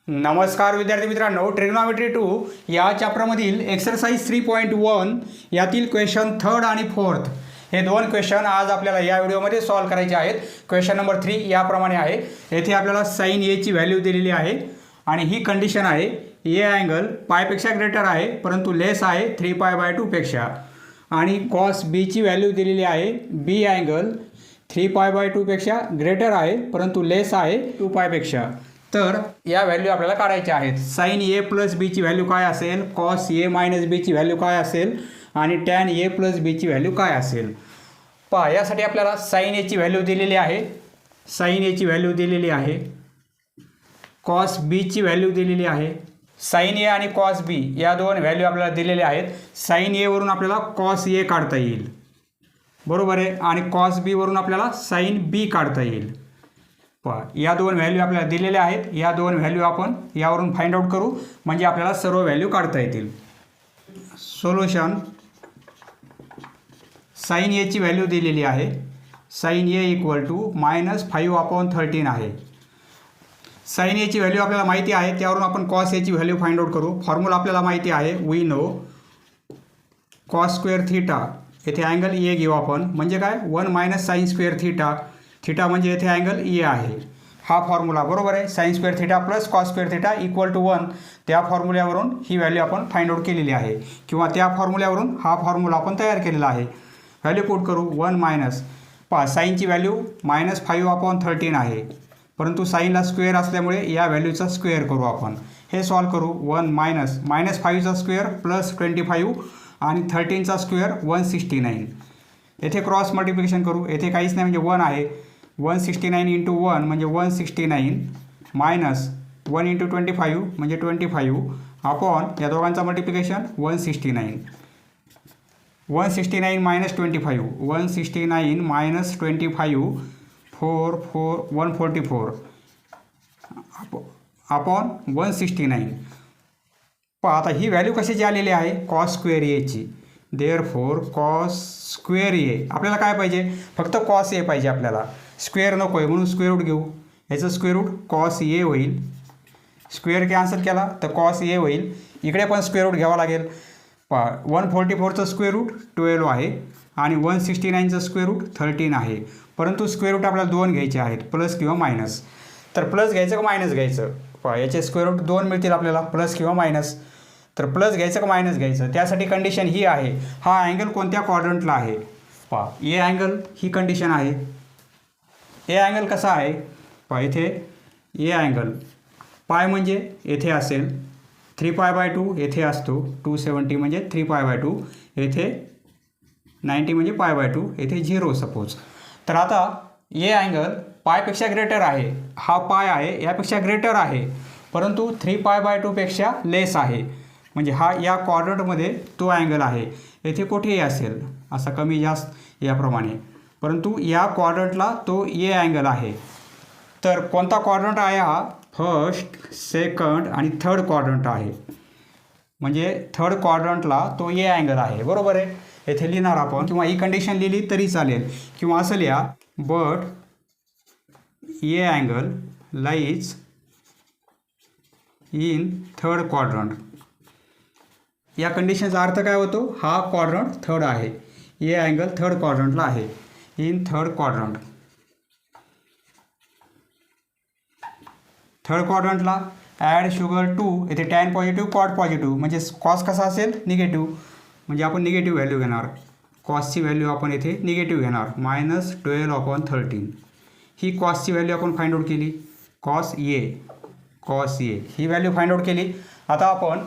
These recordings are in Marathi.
नमस्कार विद्यार्थी मित्रांनो, ट्रिग्नॉमेट्री 2 या चॅप्टरमधील एक्सरसाइज 3.1 यातील क्वेश्चन थर्ड आणि फोर्थ हे दोन क्वेश्चन आज आपल्याला या व्हिडिओमध्ये सॉल्व करायचे आहेत. क्वेश्चन नंबर 3 याप्रमाणे आहे. येथे आपल्याला साइन ए ची व्हॅल्यू दिलेली आहे आणि ही कंडिशन आहे ए अँगल पायपेक्षा ग्रेटर आहे परंतु लेस आहे 3π/2 पेक्षा, आणि कॉस बी ची व्हॅल्यू दिलेली आहे बी अँगल 3π/2 पेक्षा ग्रेटर आहे परंतु लेस आहे 2π पेक्षा. तर या व्हॅल्यू आपल्याला काढायच्या आहेत. साइन ए प्लस बीची व्हॅल्यू काय असेल, कॉस ए मायनस बीची व्हॅल्यू काय असेल आणि टॅन ए प्लस बीची व्हॅल्यू काय असेल. पहा, यासाठी आपल्याला साइन एची व्हॅल्यू दिलेली आहे, साइन एची व्हॅल्यू दिलेली आहे, कॉस बीची व्हॅल्यू दिलेली आहे. साइन ए आणि कॉस बी या दोन व्हॅल्यू आपल्याला दिलेल्या आहेत. साइन ए वरून आपल्याला कॉस ए काढता येईल, बरोबर आहे, आणि कॉस बी वरून आपल्याला साइन बी काढता येईल. या दोन व्हॅल्यू आपल्याला दिलेल्या आहेत. या दोन व्हॅल्यू आपण यावरून फाइंड आउट करू म्हणजे आपल्याला सर्व व्हॅल्यू काढता येतील. सोल्युशन, साइन एची व्हॅल्यू दिलेली आहे, साइन ए इक्वल टू -5/13 आहे. साइन एची व्हॅल्यू आपल्याला माहिती आहे, त्यावरून आपण कॉस एची व्हॅल्यू फाइंड आउट करू. फॉर्म्युला आपल्याला माहिती आहे, we know cos square theta, येथे अँगल ए घेऊ आपण, म्हणजे काय 1 - साइन स्क्वेअर थीटा, थीटा म्हणजे येथे अँगल ए आहे. हा फॉर्म्युला बरोबर आहे. Sine square theta plus cos square theta equal to 1, त्या फॉर्म्युल्यावरून ही व्हॅल्यू आपण फाइंड आउट केलेली आहे, किंवा त्या फॉर्म्युल्यावरून हा फॉर्म्युला आपण तयार केलेला आहे. व्हॅल्यू पुट करू. 1 मायनस, पहा साईनची व्हॅल्यू -5/13 आहे परंतु साईनला स्क्वेअर असल्यामुळे या व्हॅल्यूचा स्क्वेअर करू आपण. हे सॉल्व करू. 1 मायनस -5चा स्क्वेअर प्लस 25 आणि 13चा स्क्वेअर 169. येथे क्रॉस मल्टिप्लिकेशन करू. येथे काहीच नाही म्हणजे 1 आहे. 169 × 1 म्हणजे 169 मायनस 1 × 25 म्हणजे 25 अपॉन या दोघांचा मल्टिप्लिकेशन 169. 169 - 25, 169 - 25 144 अपॉन 169. पहा आता ही व्हॅल्यू कशाची आलेली आहे, कॉस स्क्वेअर एची. देअरफॉर कॉस स्क्वेअर ए आपल्याला काय पाहिजे, फक्त कॉस ए पाहिजे आपल्याला, स्क्वेअर नको आहे म्हणून स्क्वेअर रूट घेऊ. याचं स्क्वेअर रूट कॉस ए होईल. स्क्वेअर कॅन्सल केला तर कॉस ए होईल. इकडे पण स्क्वेअर रूट घ्यावा लागेल. 144चं स्क्वेअर रूट 12 आहे आणि 169चं स्क्वेअर रूट 13 आहे, परंतु स्क्वेअर रूट आपल्याला 2 घ्यायचे आहेत, प्लस किंवा मायनस. तर प्लस घ्यायचं का मायनस घ्यायचं, पहा याचे स्क्वेअर रूट 2 मिळतील आपल्याला, प्लस किंवा मायनस. तर प्लस घ्यायचं का मायनस घ्यायचं, त्यासाठी कंडिशन ही आहे, हा अँगल कोणत्या क्वाड्रंटला आहे. पहा ए अँगल ही कंडिशन आहे. ए अँगल कसा आहे, पहा इथे ए अँगल पाय म्हणजे येथे असेल 3π/2, येथे असतो 270 म्हणजे 3π/2, येथे 90 म्हणजे π/2, येथे 0 सपोज. तर आता ए अँगल पायपेक्षा ग्रेटर आहे, हा पाय आहे यापेक्षा ग्रेटर आहे परंतु 3π/2 पेक्षा लेस आहे, म्हणजे हा या क्वाड्रंटमध्ये तो अँगल आहे. येथे कुठेही असेल असा कमी जास्त याप्रमाणे, परंतु या क्वाड्रंटला तो ए अँगल आहे. तर कोणता क्वाड्रंट आहे हा, फर्स्ट, सेकंड आणि थर्ड क्वाड्रंट आहे, म्हणजे थर्ड क्वाड्रंटला तो ए अँगल आहे, बरोबर आहे. येथे लिहिणार आपण, किंवा ही कंडिशन लिहिली तरी चालेल, किंवा असं लिहा, but A angle lies in third quadrant. या कंडिशनचा अर्थ काय होतो, हा क्वाड्रंट थर्ड आहे, ए अँगल थर्ड क्वाड्रंटला आहे, इन थर्ड क्वाड्रंट. थर्ड क्वाड्रंटला ॲड शुगर 2, येथे टॅन पॉझिटिव्ह कॉट पॉझिटिव्ह, म्हणजे कॉस कसा असेल निगेटिव्ह, म्हणजे आपण निगेटिव्ह व्हॅल्यू घेणार. कॉसची व्हॅल्यू आपण येथे निगेटिव्ह घेणार, -12/13. ही कॉसची व्हॅल्यू आपण फाइंड आउट केली, cos A he value find out केली. आता आपण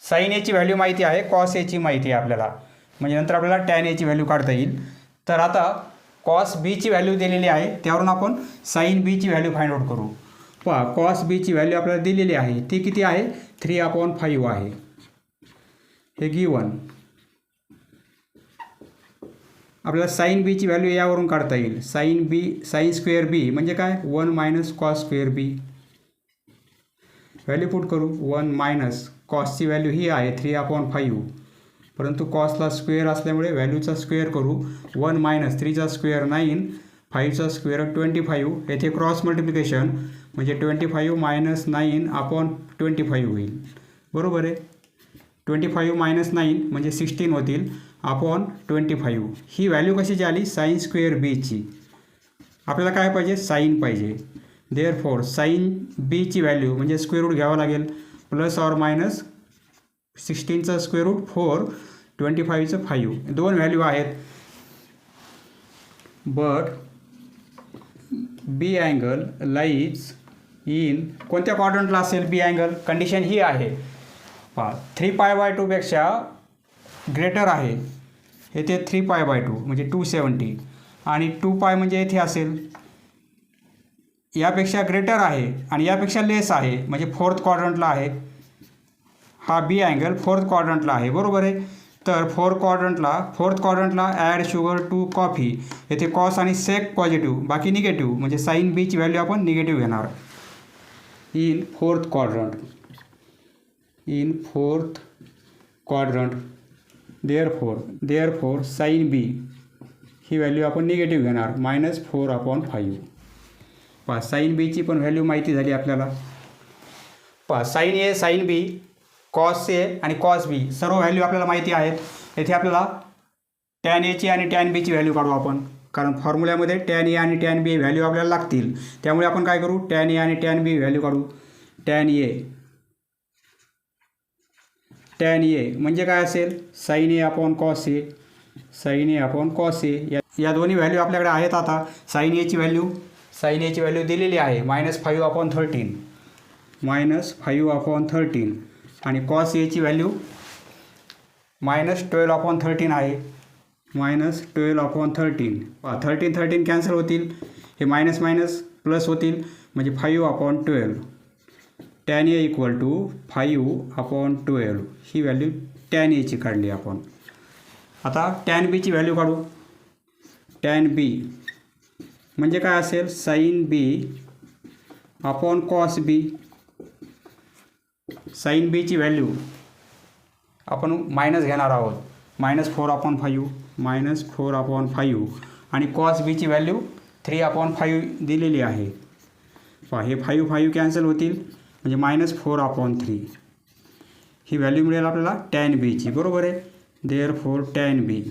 साइन एची व्हॅल्यू माहिती आहे, कॉस एची माहिती आहे आपल्याला, म्हणजे नंतर आपल्याला टॅन एची व्हॅल्यू काढता येईल. तर आता कॉस बीची व्हॅल्यू दिलेली आहे, त्यावरून आपण साइन बीची व्हॅल्यू फाइंड आउट करू. पहा कॉस बीची व्हॅल्यू आपल्याला दिलेली आहे, ती किती आहे, 3/5 आहे, हे गिवन. आपल्याला साइन बीची व्हॅल्यू यावरून काढता येईल, साइन स्क्वेअर बी म्हणजे काय 1 - कॉस स्क्वेअर बी. व्हॅल्यू पुट करू. 1 मायनस कॉसची व्हॅल्यू ही आहे 3/5, परंतु कॉसला स्क्वेअर असल्यामुळे व्हॅल्यूचा स्क्वेअर करू. 1 - 3चा स्क्वेअर 9, 5चा स्क्वेअर 25, येथे क्रॉस मल्टिप्लिकेशन म्हणजे 25 मायनस 9 अपॉन 25 होईल. बरोबर आहे. 25 मायनस 9 म्हणजे 16 होतील अपॉन 25. ही व्हॅल्यू कशाची आली? साईन स्क्वेअर बीची. आपल्याला काय पाहिजे? साईन पाहिजे. देअरफॉर साईन बीची व्हॅल्यू म्हणजे स्क्वेअर रूट घ्यावं लागेल. प्लस ऑर मायनस 16चं स्क्वेअर रूट 4, 25चं 5. दोन व्हॅल्यू आहेत. But B angle lies in कोणत्या क्वाड्रंटला असेल बी अँगल? कंडिशन ही आहे पहा, 3π/2 पेक्षा ग्रेटर आहे. येथे 3π/2 म्हणजे 270 आणि 2π म्हणजे येथे असेल यापेक्षा ग्रेटर आहे आणि यापेक्षा लेस आहे म्हणजे फोर्थ क्वाड्रंटला आहे. हा बी अँगल फोर्थ क्वाड्रंटला आहे. बरोबर आहे. तर फोर्थ क्वाड्रंटला ॲड शुगर टू कॉफी. येथे कॉस आणि सेक पॉझिटिव्ह बाकी निगेटिव्ह म्हणजे साईन बीची व्हॅल्यू आपण निगेटिव्ह घेणार. In fourth quadrant therefore sine B ही व्हॅल्यू आपण निगेटिव्ह घेणार -4/5. पहा साईन बीची पण व्हॅल्यू माहिती झाली आपल्याला. पहा sine A sine B cos A आणि कॉस बी सर्व व्हॅल्यू आपल्याला माहिती आहेत. येथे आपल्याला टॅन एची आणि टॅन बीची व्हॅल्यू काढू आपण, कारण फॉर्म्युल्यामध्ये टॅन ए आणि टॅन बी व्हॅल्यू आपल्याला लागतील. त्यामुळे आपण काय करू? टॅन ए आणि टॅन बी व्हॅल्यू काढू. टॅन ए म्हणजे काय असेल? Sine A upon cos A. या दोन्ही व्हॅल्यू आपल्याकडे आहेत. आता साईन एची व्हॅल्यू दिलेली आहे -5/13 आणि कॉस एची व्हॅल्यू -12/13 आहे. -12/13. 13 कॅन्सल होतील. हे मायनस मायनस प्लस होतील म्हणजे 5/12. टॅन ए इक्वल टू 5/12 ही व्हॅल्यू टॅन एची काढली आपण. आता टॅन बीची व्हॅल्यू काढू. टॅन बी म्हणजे काय असेल? Sine B upon cos B. Sine बीची व्हॅल्यू आपण मायनस घेणार आहोत -4/5 आणि कॉस बीची व्हॅल्यू 3/5 दिलेली आहे. पहा हे 5 कॅन्सल होतील म्हणजे -4/3 ही व्हॅल्यू मिळेल आपल्याला टॅन बीची. बरोबर आहे. देअरफॉर टॅन बी.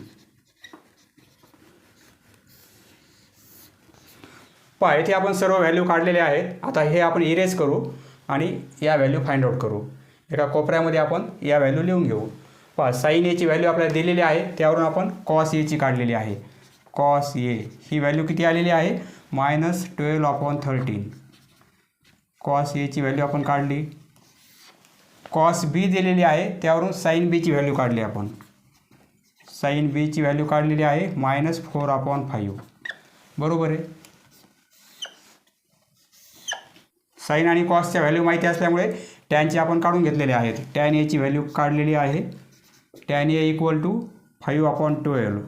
पहा येथे आपण सर्व व्हॅल्यू काढलेले आहेत. आता हे आपण इरेज करू आणि या व्हॅल्यू फाइंड आउट करू. एका कोपऱ्यामध्ये आपण या व्हॅल्यू लिहून घेऊ. पहा साईन एची व्हॅल्यू आपल्याला दिलेली आहे, त्यावरून आपण कॉस एची काढलेली आहे. कॉस ए ही व्हॅल्यू किती आलेली आहे? -12/13. कॉस एची व्हॅल्यू आपण काढली. कॉस बी दिलेली आहे, त्यावरून साईन बीची व्हॅल्यू काढली आपण. साईन बीची व्हॅल्यू काढलेली आहे -4/5. बरोबर आहे. साईन आणि कॉसच्या व्हॅल्यू माहिती असल्यामुळे टॅनचे आपण काढून घेतलेले आहेत. टॅन एची व्हॅल्यू काढलेली आहे. टॅन ए इक्वल टू 5/12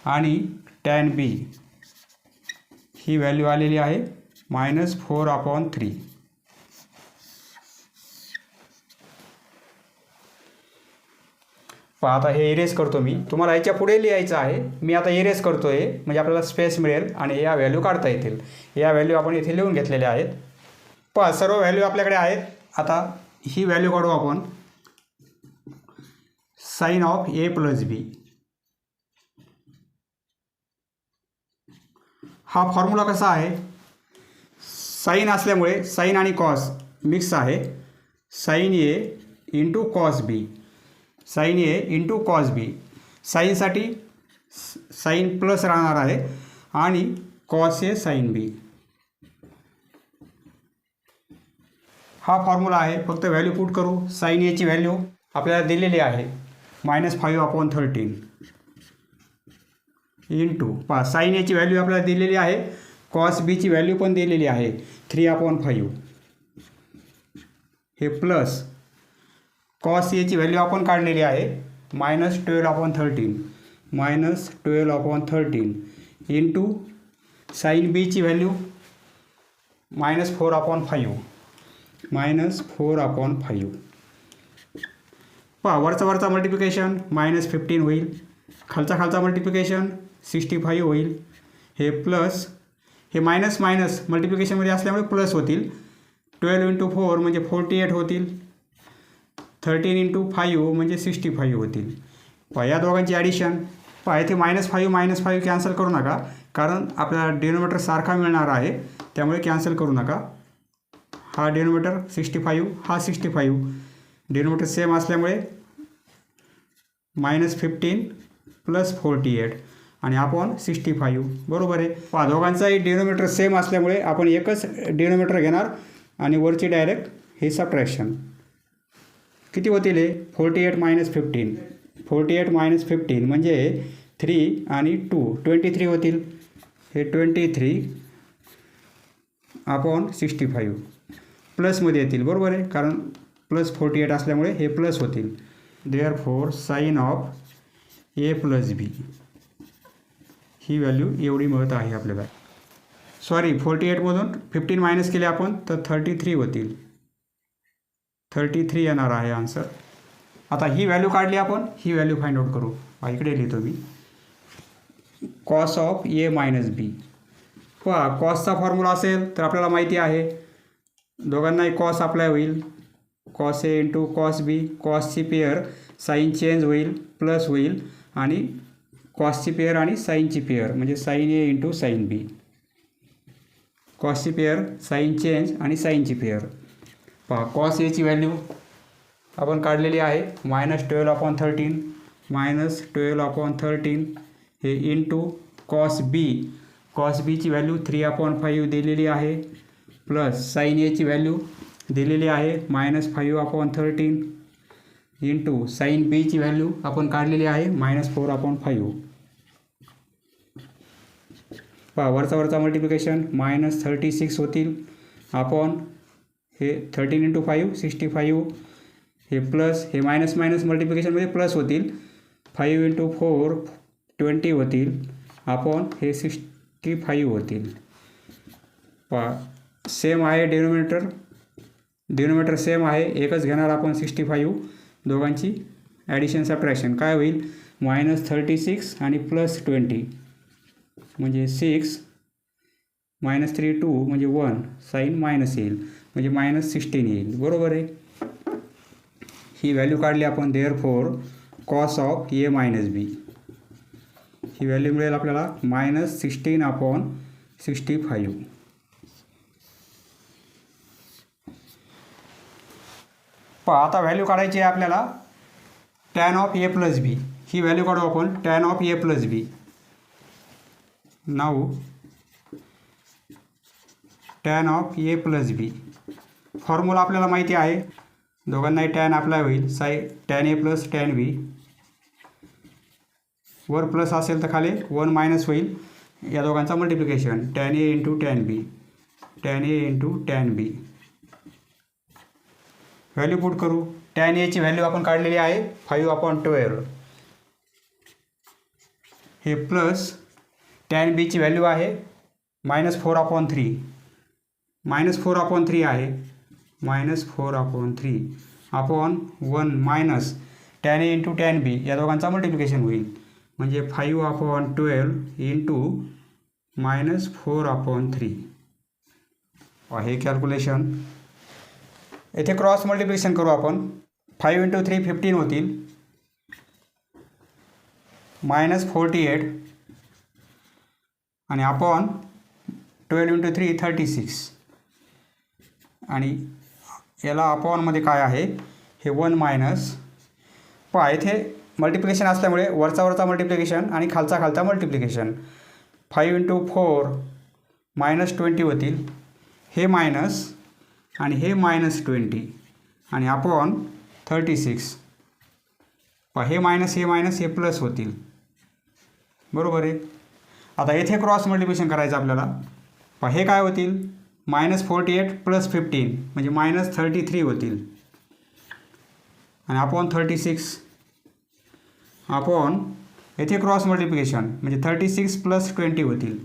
आणि टॅन बी ही व्हॅल्यू आलेली आहे -4/3. पहा आता हे इरेज करतो मी. तुम्हाला याच्या पुढे लिहायचं आहे. मी आता इरेज करतो आहे म्हणजे आपल्याला स्पेस मिळेल आणि या व्हॅल्यू काढता येतील. या व्हॅल्यू आपण इथे लिहून घेतलेल्या आहेत. पहा सर्व व्हॅल्यू आपल्याकडे आहेत. आता ही व्हॅल्यू काढू आपण. Sine of A plus B हा फॉर्म्युला कसा आहे? साईन असल्यामुळे साईन आणि कॉस मिक्स आहे. Sine A into cos B. Sine A into cos B. साईनसाठी साईन प्लस राहणार आहे आणि कॉस ए साईन बी हा फॉर्म्युला आहे. फक्त व्हॅल्यू पुट करू. साईन एची व्हॅल्यू आपल्याला दिलेली आहे -5/13 इंटू पहा साईन एची व्हॅल्यू आपल्याला दिलेली आहे. कॉस बीची व्हॅल्यू पण दिलेली आहे 3/5. हे प्लस कॉस एची व्हॅल्यू आपण काढलेली आहे -12/13 इंटू साईन बीची व्हॅल्यू -4/5 पहा वरचा मल्टिप्लिकेशन -15 होईल. खालचा मल्टिप्लिकेशन 65 होईल. हे प्लस हे मायनस मायनस मल्टिप्लिकेशनमध्ये असल्यामुळे प्लस होतील. 12 × 4 म्हणजे 48 होतील. 13 × 5 म्हणजे 65 होतील. पहा या दोघांची ॲडिशन. पहा इथे -5 कॅन्सल करू नका, कारण आपल्याला डिनोमिनेटर सारखा मिळणार आहे, त्यामुळे कॅन्सल करू नका. हा डिनोमिनेटर 65, हा 65, डिनोमिनेटर सेम असल्यामुळे -15 + 48 आणि आपण 65 बरोबर आहे. पहा दोघांचाही डिनोमिनेटर सेम असल्यामुळे आपण एकच डिनोमिनेटर घेणार आणि वरची डायरेक्ट हे सबट्रॅक्शन. किती होतील हे? 48 - 15, 48 - 15 म्हणजे 3 आणि 2 23 होतील. हे 23 अपॉन 65 प्लसमध्ये येतील बरोबर आहे, कारण +48 असल्यामुळे हे प्लस होतील. Therefore sine of A + B ही व्हॅल्यू एवढी मिळत आहे आपल्याला. सॉरी 48मधून 15 मायनस केले आपण तर 33 होतील. 33 येणार आहे आन्सर. आता ही व्हॅल्यू काढली आपण, ही व्हॅल्यू फाइंड आउट करू. इकडे लिहितो मी कॉस ऑफ A - B. पहा कॉसचा फॉर्म्युला असेल तर आपल्याला माहिती आहे, दोघांनाही कॉस अप्लाय होईल. कॉस A × कॉस B, कॉसची पेअर साईन चेंज होईल, प्लस होईल आणि कॉसची पेअर आणि साईनची पेअर म्हणजे साईन A × साईन B. कॉसची पेअर साईन चेंज आणि साईनची पेअर. पहा कॉस Aची व्हॅल्यू आपण काढलेली आहे -12/13, -12/13 हे इंटू कॉस B. कॉस Bची व्हॅल्यू 3/5 दिलेली आहे, प्लस साईन Aची व्हॅल्यू दिलेली आहे -5/13 इंटू साईन Bची व्हॅल्यू आपण काढलेली आहे -4/5. पहा वरचा मल्टिप्लिकेशन -36 होतील अपॉन हे 13 × 5 65 हे प्लस हे मायनस मल्टिप्लिकेशनमध्ये प्लस होतील. 5 × 4 20 होतील अपॉन हे 65 होतील. पहा सेम आहे डिनोमिनेटर सेम आहे, एकच घेणार आपण 65. दोघांची ॲडिशन सबट्रॅक्शन काय होईल? -36 आणि +20 म्हणजे 6 -3 2 म्हणजे 1 साईन मायनस येईल म्हणजे -16 येईल बरोबर आहे. ही व्हॅल्यू काढली आपण. Therefore cos of A - B ही व्हॅल्यू मिळेल आपल्याला -16/65. पहा आता व्हॅल्यू काढायची आहे आपल्याला tan ऑफ A + B. ही व्हॅल्यू काढू आपण tan of A + B. Now tan of A + B formula आपल्याला माहिती आहे, दोघांनाही tan अप्लाय होईल. tan A + tan B. वर प्लस असेल तर खाली 1 मायनस होईल. या दोघांचा multiplication tan A × tan B, tan A × tan B. Value put करू. tan Aची व्हॅल्यू आपण काढलेली आहे 5/12 हे प्लस tan Bची व्हॅल्यू आहे -4/3 -4/3 आहे -4/3 upon 1 minus tan A × tan B या दोघांचा मल्टिप्लिकेशन होईल म्हणजे 5/12 इंटू -4/3. हे कॅल्क्युलेशन. येथे क्रॉस मल्टिप्लिकेशन करू आपण. 5 × 3 15 होतील -48 आणि अपॉन 12 × 3 36 आणि याला अपॉनमध्ये काय आहे हे 1 मायनस. पहा इथे मल्टिप्लिकेशन असल्यामुळे वरचा मल्टिप्लिकेशन आणि खालचा मल्टिप्लिकेशन. 5 × 4 -20 होतील, हे मायनस आणि हे -20 आणि अपॉन 36. पहा हे मायनस हे प्लस होतील बरोबर आहे. आता येथे क्रॉस मल्टिप्लिकेशन करायचं आपल्याला. पहा हे काय होतील -48 + 15 म्हणजे -33 होतील आणि अपॉन 36 अपॉन येथे क्रॉस मल्टिप्लिकेशन म्हणजे 36 + 20 होतील.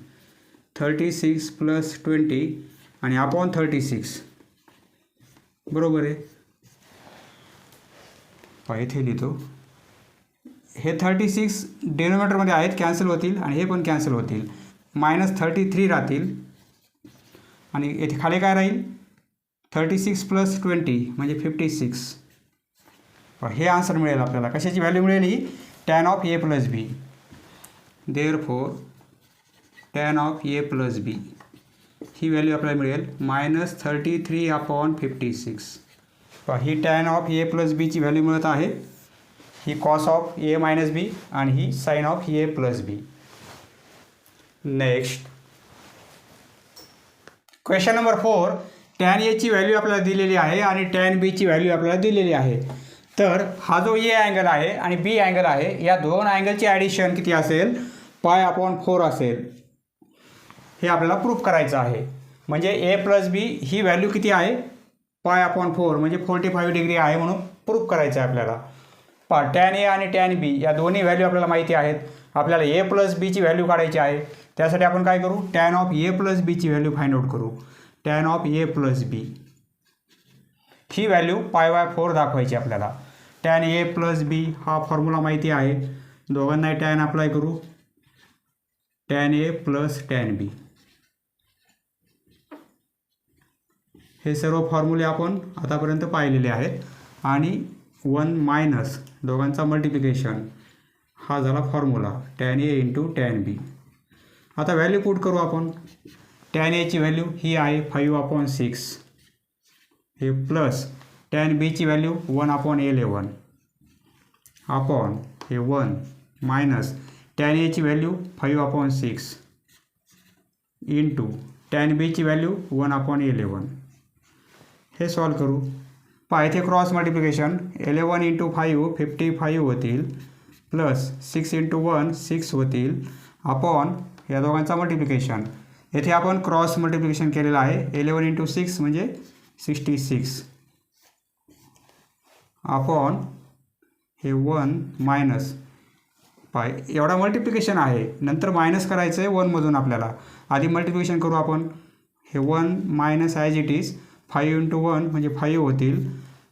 36 + 20 आणि अपॉन 36 बरोबर आहे. पहा इथे लिहितो. हे 36 डिनोमिनेटरमध्ये आहेत, कॅन्सल होतील आणि हे पण कॅन्सल होतील. -33 राहतील आणि येथे खाली काय राहील 36 + 20 म्हणजे 56. हे आन्सर मिळेल आपल्याला. कशाची व्हॅल्यू मिळेल ही tan of a + b. Therefore tan of a + b ही व्हॅल्यू आपल्याला मिळेल -33/56. ही tan ऑफ a + b ची व्हॅल्यू मिळत आहे. ही cos ऑफ a - b आणि ही sin of a + b. Next question number 4. tan a ची व्हॅल्यू आपल्याला दिलेली आहे आणि tan b ची व्हॅल्यू आपल्याला दिलेली आहे. तर हा जो a अँगल आहे आणि b अँगल आहे या दोन अँगलची ॲडिशन किती असेल π/4 असेल. हे आपल्याला प्रूफ करायचं आहे. म्हणजे a + b ही व्हॅल्यू किती आहे π/4 म्हणजे 45 डिग्री आहे म्हणून प्रूफ करायचं आहे आपल्याला. tan a आणि tan b या दोन्ही व्हॅल्यू आपल्याला माहिती आहेत. आपल्याला a + b ची व्हॅल्यू काढायची आहे. त्यासाठी आपण काय करू tan ऑफ a + b ची व्हॅल्यू फाइंड आउट करू. tan ऑफ a + b ही व्हॅल्यू π/4 दाखवायची आपल्याला. tan a + b हा फॉर्म्युला माहिती आहे. दोघांनाही tan अप्लाय करू. tan a + tan b हे सर्व फॉर्म्युले आपण आतापर्यंत पाहिलेले आहेत. आणि 1 - दोघांचा मल्टिप्लिकेशन हा झाला formula tan a × tan b. आता व्हॅल्यू पुट करू आपण. tan a ची व्हॅल्यू ही आहे 5/6 हे प्लस tan b ची व्हॅल्यू 1/11 अपॉन हे 1 मायनस tan a ची व्हॅल्यू 5/6 इंटू tan b ची व्हॅल्यू 1/11. हे सॉल्व करू. इथे क्रॉस मल्टिप्लिकेशन 11 × 5 55 होतील प्लस 6 × 1 6 होतील अपॉन या दोघांचा मल्टिप्लिकेशन. येथे आपण क्रॉस मल्टिप्लिकेशन केलेलं आहे. 11 × 6 म्हणजे 66 अपॉन हे 1 मायनस एवढा मल्टिप्लिकेशन आहे. नंतर मायनस करायचं आहे 1मधून आपल्याला. आधी मल्टिप्लिकेशन करू आपण. हे 1 मायनस ॲज इट इज 5 × 1 म्हणजे 5 होतील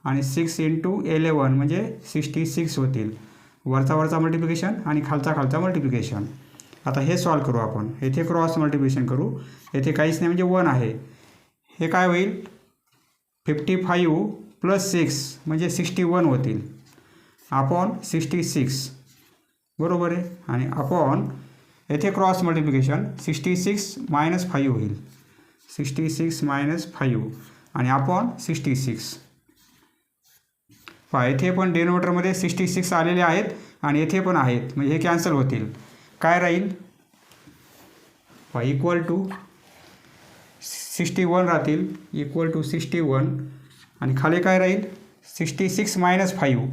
आणि 6 × 11 म्हणजे 66 होतील. वरचा मल्टिप्लिकेशन आणि खालचा मल्टिप्लिकेशन. आता हे सॉल्व करू आपण. येथे क्रॉस मल्टिप्लिकेशन करू. येथे काहीच नाही म्हणजे 1 आहे. हे काय होईल 55 + 6 म्हणजे 61 होतील अपॉन 66 बरोबर आहे. आणि अपॉन येथे क्रॉस मल्टिप्लिकेशन 66 - 5 होईल 66 - 5 आणि अपॉन 66. येथे पण डिनोमिनेटरमध्ये 66 आलेले आहेत आणि येथे पण आहेत म्हणजे हे कॅन्सल होतील. काय राहील इक्वल टू 61 राहतील इक्वल टू 61 आणि खाली काय राहील 66 - 5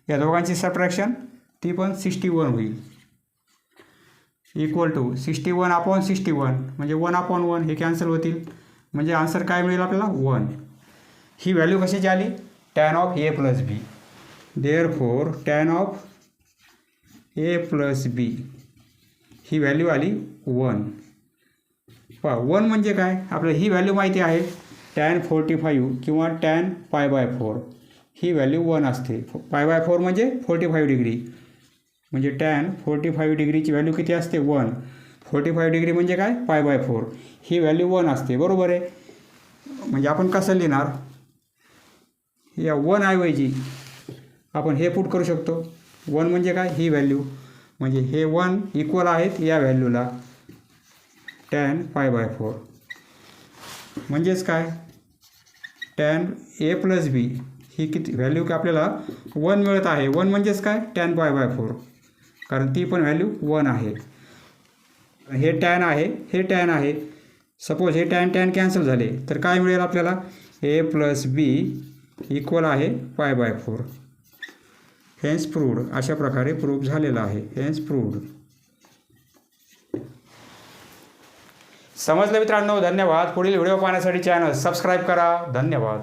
या दोघांची सबट्रॅक्शन ती पण 61 होईल इक्वल टू 61/61 म्हणजे 1/1 हे कॅन्सल होतील म्हणजे आन्सर काय मिळेल आपल्याला 1. ही व्हॅल्यू कशाची आली tan of a + b. Therefore tan of a + b ही व्हॅल्यू आली 1. 1 म्हणजे काय आपल्याला ही व्हॅल्यू माहिती आहे tan 45 किंवा tan π/4 ही व्हॅल्यू 1 असते. π/4 म्हणजे 45 डिग्री म्हणजे tan 45 डिग्रीची व्हॅल्यू किती असते 1. 45 डिग्री म्हणजे काय π/4 ही व्हॅल्यू 1 असते बरोबर आहे. म्हणजे आपण कसं लिहिणार या 1 ऐवजी आपण हे पुट करू शकतो. 1 म्हणजे काय ही व्हॅल्यू म्हणजे हे 1 इक्वल आहेत या व्हॅल्यूला tan π/4 म्हणजेच काय tan a + b ही किती व्हॅल्यू की आपल्याला 1 मिळत आहे. 1 म्हणजेच काय tan π/4 कारण ती पण व्हॅल्यू 1 आहे. हे tan आहे हे tan आहे. सपोज हे tan कॅन्सल झाले तर काय मिळेल आपल्याला a + b इक्वल आहे π/4. Hence proved. अशा प्रकारे प्रूफ झालेला आहे. Hence proved. समजलं मित्रांनो. धन्यवाद. पुढील व्हिडिओ पाहण्यासाठी चॅनल सबस्क्राईब करा. धन्यवाद.